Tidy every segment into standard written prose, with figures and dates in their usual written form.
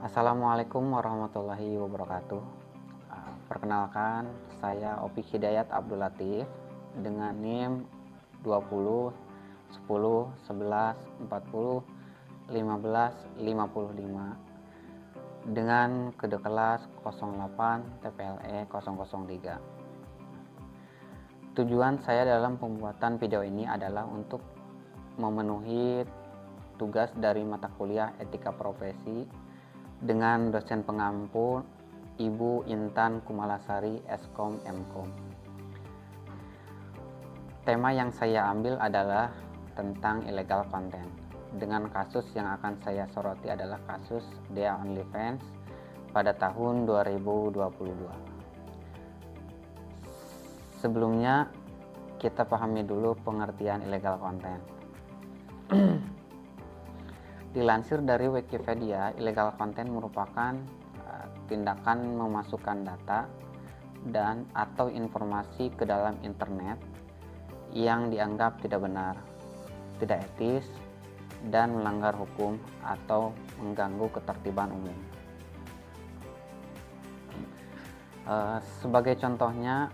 Assalamualaikum warahmatullahi wabarakatuh. Perkenalkan, saya Opik Hidayat Abdul Latif dengan NIM 20 10 11 40 15 55 dengan kode kelas 08 TPLE 003. Tujuan saya dalam pembuatan video ini adalah untuk memenuhi tugas dari mata kuliah Etika Profesi dengan dosen pengampu Ibu Intan Kumalasari Eskom Mkom. Tema yang saya ambil adalah tentang illegal content. Dengan kasus yang akan saya soroti adalah kasus Dea OnlyFans pada tahun 2022. Sebelumnya kita pahami dulu pengertian illegal content. Dilansir dari Wikipedia, illegal content merupakan tindakan memasukkan data dan atau informasi ke dalam internet yang dianggap tidak benar, tidak etis, dan melanggar hukum atau mengganggu ketertiban umum. Sebagai contohnya,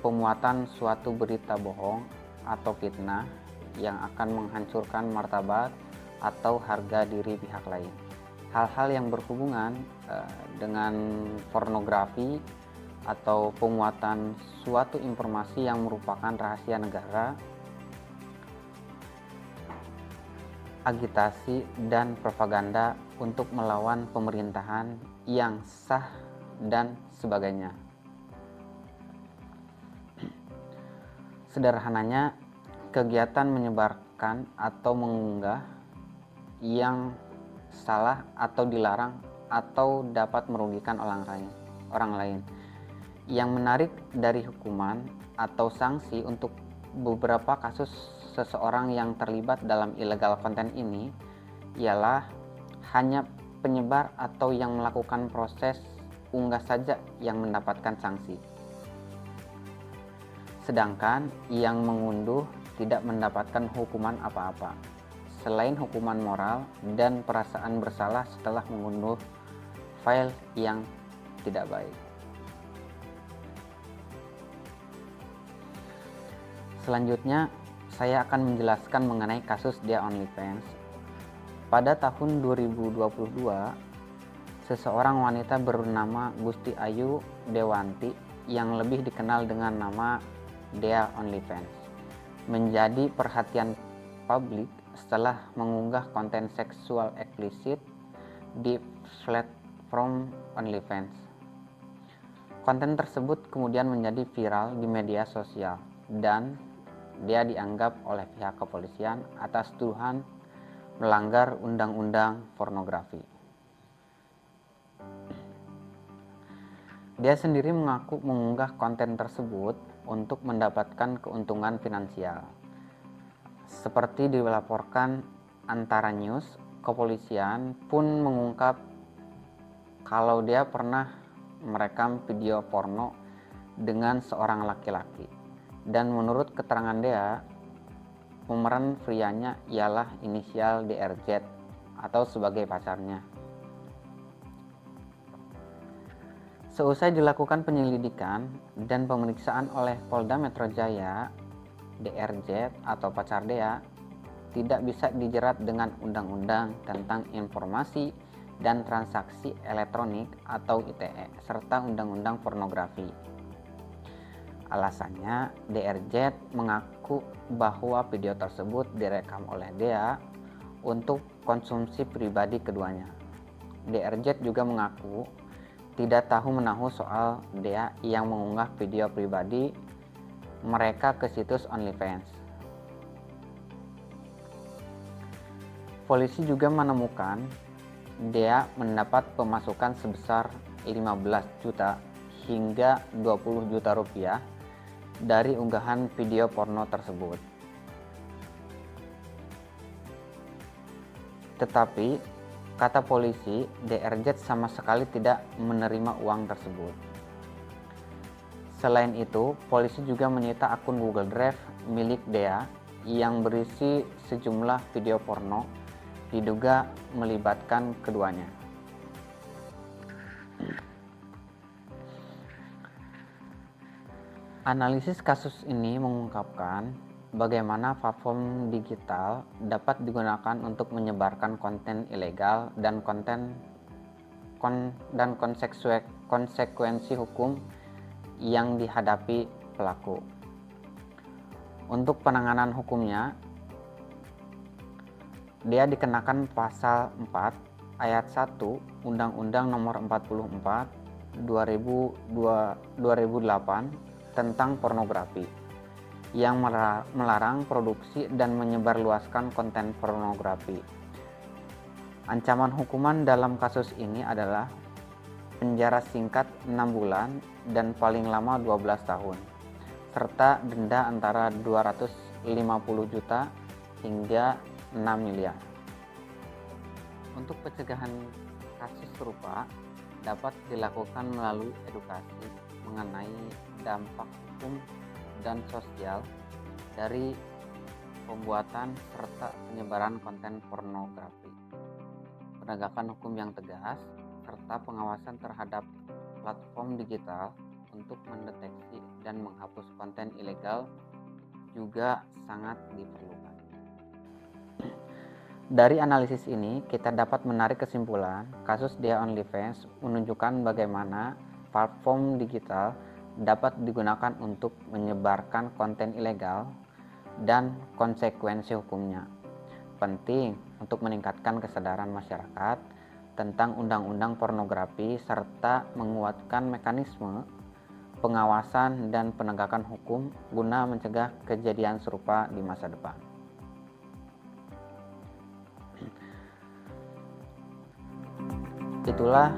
pemuatan suatu berita bohong atau fitnah yang akan menghancurkan martabat atau harga diri pihak lain. Hal-hal yang berhubungan dengan pornografi atau pemuatan suatu informasi yang merupakan rahasia negara, agitasi dan propaganda untuk melawan pemerintahan yang sah dan sebagainya. Sederhananya, kegiatan menyebarkan atau mengunggah yang salah atau dilarang atau dapat merugikan orang lain. Yang menarik dari hukuman atau sanksi untuk beberapa kasus seseorang yang terlibat dalam illegal content ini ialah hanya penyebar atau yang melakukan proses unggah saja yang mendapatkan sanksi. Sedangkan yang mengunduh tidak mendapatkan hukuman apa-apa selain hukuman moral dan perasaan bersalah setelah mengunduh file yang tidak baik. Selanjutnya, saya akan menjelaskan mengenai kasus Dea OnlyFans. Pada tahun 2022, seseorang wanita bernama Gusti Ayu Dewanti yang lebih dikenal dengan nama Dea OnlyFans menjadi perhatian publik setelah mengunggah konten seksual eksplisit di platform OnlyFans. Konten tersebut kemudian menjadi viral di media sosial dan dia dianggap oleh pihak kepolisian atas tuduhan melanggar undang-undang pornografi. Dia sendiri mengaku mengunggah konten tersebut untuk mendapatkan keuntungan finansial. Seperti dilaporkan Antara News, kepolisian pun mengungkap kalau dia pernah merekam video porno dengan seorang laki-laki. Dan menurut keterangan dia, pemeran prianya ialah inisial DRZ atau sebagai pacarnya. Seusai dilakukan penyelidikan dan pemeriksaan oleh Polda Metro Jaya, DRZ atau pacar Dea tidak bisa dijerat dengan Undang-Undang tentang Informasi dan Transaksi Elektronik atau ITE serta Undang-Undang Pornografi. Alasannya, DRZ mengaku bahwa video tersebut direkam oleh Dea untuk konsumsi pribadi keduanya. DRZ juga mengaku tidak tahu menahu soal Dea yang mengunggah video pribadi mereka ke situs OnlyFans. Polisi juga menemukan Dea mendapat pemasukan sebesar 15 juta hingga 20 juta rupiah dari unggahan video porno tersebut. Tetapi kata polisi, DRZ sama sekali tidak menerima uang tersebut. Selain itu, polisi juga menyita akun Google Drive milik Dea yang berisi sejumlah video porno diduga melibatkan keduanya. Analisis kasus ini mengungkapkan bagaimana platform digital dapat digunakan untuk menyebarkan konten ilegal dan konsekuensi hukum yang dihadapi pelaku. Untuk penanganan hukumnya, dia dikenakan pasal 4 ayat 1 Undang-Undang Nomor 44 2008 tentang pornografi yang melarang produksi dan menyebarluaskan konten pornografi. Ancaman hukuman dalam kasus ini adalah penjara singkat 6 bulan dan paling lama 12 tahun, serta denda antara 250 juta hingga 6 miliar. Untuk pencegahan kasus serupa dapat dilakukan melalui edukasi mengenai dampak hukum dan sosial dari pembuatan serta penyebaran konten pornografi, penegakan hukum yang tegas, serta pengawasan terhadap platform digital untuk mendeteksi dan menghapus konten ilegal juga sangat diperlukan. Dari analisis ini, kita dapat menarik kesimpulan kasus Dia OnlyFans menunjukkan bagaimana platform digital dapat digunakan untuk menyebarkan konten ilegal dan konsekuensi hukumnya. Penting untuk meningkatkan kesadaran masyarakat tentang undang-undang pornografi serta menguatkan mekanisme pengawasan dan penegakan hukum guna mencegah kejadian serupa di masa depan. Itulah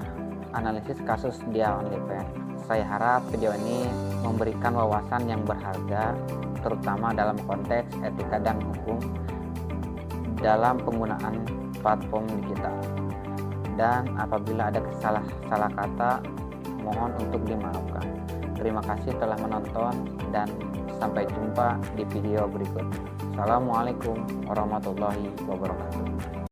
analisis kasus Dia OnlyFans. Saya harap video ini memberikan wawasan yang berharga, terutama dalam konteks etika dan hukum dalam penggunaan platform digital. Dan apabila ada salah kata, mohon untuk dimaafkan. Terima kasih telah menonton dan sampai jumpa di video berikutnya. Assalamualaikum warahmatullahi wabarakatuh.